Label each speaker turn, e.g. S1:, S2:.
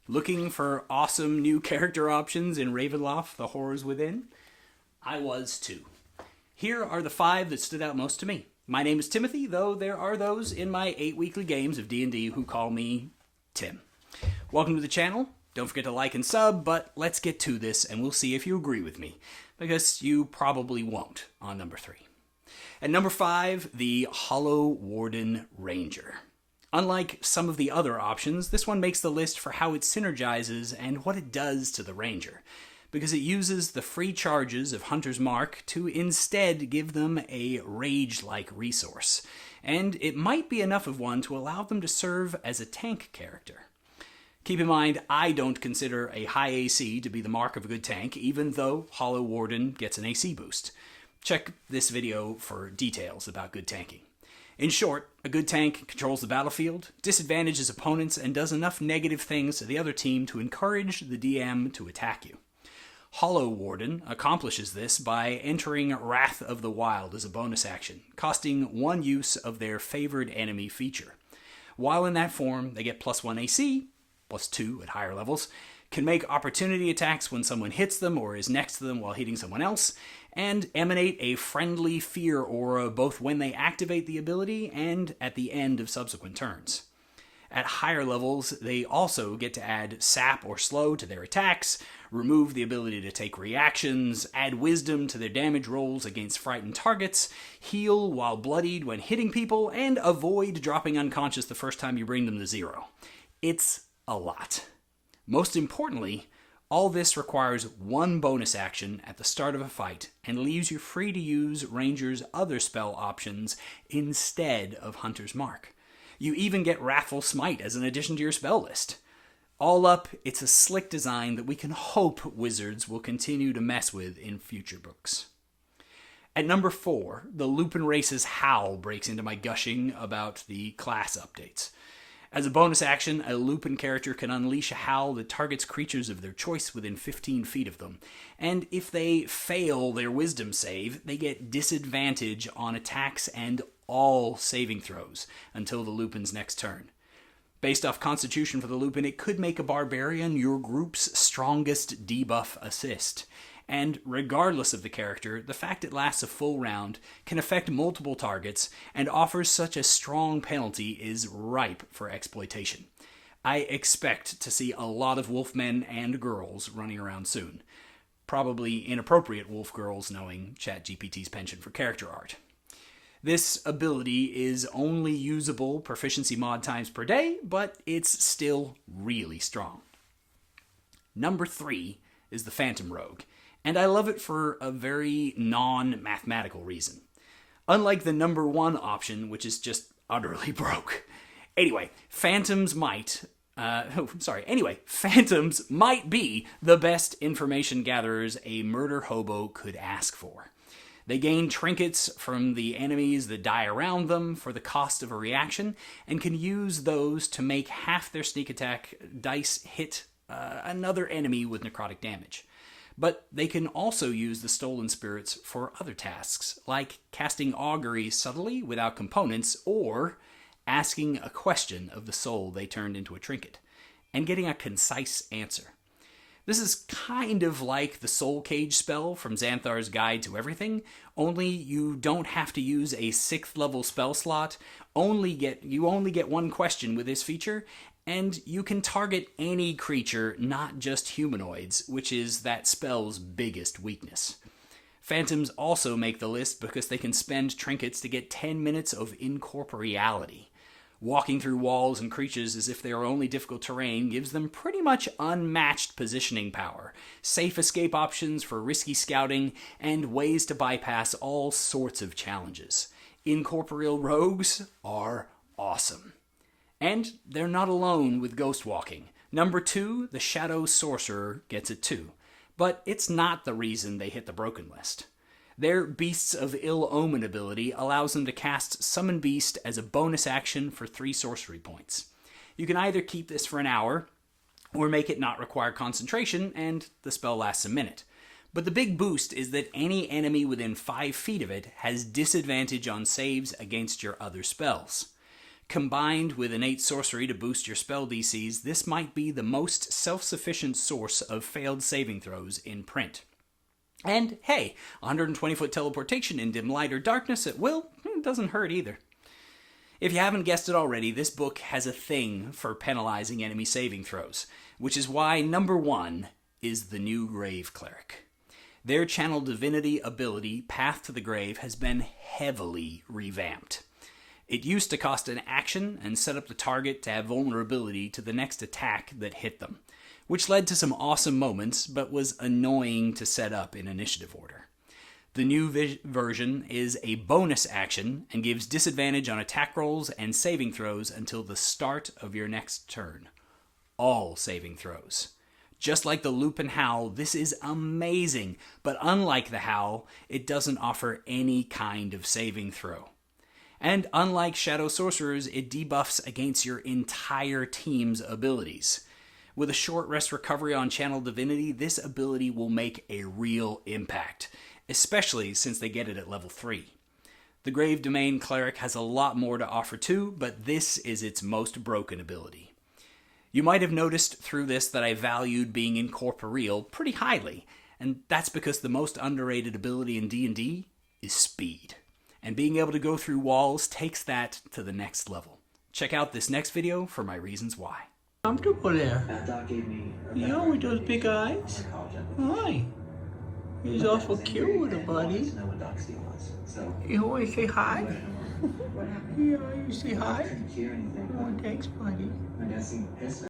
S1: Looking for awesome new character options in Ravenloft, The Horrors Within? I was too. Here are the 5 that stood out most to me. My name is Timothy, though there are those in my 8 weekly games of D&D who call me Tim. Welcome to the channel. Don't forget to like and sub, but let's get to this and we'll see if you agree with me, because you probably won't on number 3. At number 5, the Hollow Warden Ranger. Unlike some of the other options, this one makes the list for how it synergizes and what it does to the Ranger, because it uses the free charges of Hunter's Mark to instead give them a rage-like resource, and it might be enough of one to allow them to serve as a tank character. Keep in mind, I don't consider a high AC to be the mark of a good tank, even though Hollow Warden gets an AC boost. Check this video for details about good tanking. In short, a good tank controls the battlefield, disadvantages opponents, and does enough negative things to the other team to encourage the DM to attack you. Hollow Warden accomplishes this by entering Wrath of the Wild as a bonus action, costing 1 use of their favored enemy feature. While in that form, they get +1 AC, +2 at higher levels, can make opportunity attacks when someone hits them or is next to them while hitting someone else, and emanate a friendly fear aura both when they activate the ability and at the end of subsequent turns. At higher levels, they also get to add sap or slow to their attacks, remove the ability to take reactions, add wisdom to their damage rolls against frightened targets, heal while bloodied when hitting people, and avoid dropping unconscious the first time you bring them to 0. It's a lot. Most importantly, all this requires 1 bonus action at the start of a fight and leaves you free to use Ranger's other spell options instead of Hunter's Mark. You even get Wrathful Smite as an addition to your spell list. All up, it's a slick design that we can hope Wizards will continue to mess with in future books. At number 4, the Lupin race's Howl breaks into my gushing about the class updates. As a bonus action, a Lupin character can unleash a howl that targets creatures of their choice within 15 feet of them, and if they fail their wisdom save, they get disadvantage on attacks and all saving throws until the Lupin's next turn. Based off Constitution for the Lupin, it could make a Barbarian your group's strongest debuff assist. And regardless of the character, the fact it lasts a full round, can affect multiple targets, and offers such a strong penalty is ripe for exploitation. I expect to see a lot of wolfmen and girls running around soon. Probably inappropriate wolf girls knowing ChatGPT's penchant for character art. This ability is only usable proficiency mod times per day, but it's still really strong. Number 3 is the Phantom Rogue, and I love it for a very non-mathematical reason. Unlike the number 1 option, which is just utterly broke. Phantoms might be the best information gatherers a murder hobo could ask for. They gain trinkets from the enemies that die around them for the cost of a reaction, and can use those to make half their sneak attack dice hit another enemy with necrotic damage. But they can also use the stolen spirits for other tasks, like casting augury subtly without components, or asking a question of the soul they turned into a trinket, and getting a concise answer. This is kind of like the Soul Cage spell from Xanthar's Guide to Everything, only you don't have to use a 6th level spell slot, you only get 1 question with this feature, and you can target any creature, not just humanoids, which is that spell's biggest weakness. Phantoms also make the list because they can spend trinkets to get 10 minutes of incorporeality. Walking through walls and creatures as if they are only difficult terrain gives them pretty much unmatched positioning power, safe escape options for risky scouting, and ways to bypass all sorts of challenges. Incorporeal rogues are awesome. And they're not alone with ghost walking. Number 2, the Shadow Sorcerer, gets it too. But it's not the reason they hit the broken list. Their Beasts of Ill Omen ability allows them to cast Summon Beast as a bonus action for 3 sorcery points. You can either keep this for an hour, or make it not require concentration, and the spell lasts a minute. But the big boost is that any enemy within 5 feet of it has disadvantage on saves against your other spells. Combined with innate sorcery to boost your spell DCs, this might be the most self-sufficient source of failed saving throws in print. And hey, 120-foot teleportation in dim light or darkness at will doesn't hurt either. If you haven't guessed it already, this book has a thing for penalizing enemy saving throws, which is why number 1 is the new Grave Cleric. Their Channel Divinity ability, Path to the Grave, has been heavily revamped. It used to cost an action and set up the target to have vulnerability to the next attack that hit them, which led to some awesome moments, but was annoying to set up in initiative order. The new version is a bonus action and gives disadvantage on attack rolls and saving throws until the start of your next turn. All saving throws. Just like the Lupin Howl, this is amazing, but unlike the Howl, it doesn't offer any kind of saving throw. And unlike Shadow Sorcerers, it debuffs against your entire team's abilities. With a short rest recovery on Channel Divinity, this ability will make a real impact, especially since they get it at level 3. The Grave Domain Cleric has a lot more to offer too, but this is its most broken ability. You might have noticed through this that I valued being incorporeal pretty highly, and that's because the most underrated ability in D&D is speed. And being able to go through walls takes that to the next level. Check out this next video for my reasons why.
S2: Comfortable there. You know, with those big eyes. Hi. He's awful cute with a buddy. You always say hi? Yeah, you say hi? Oh, thanks, buddy.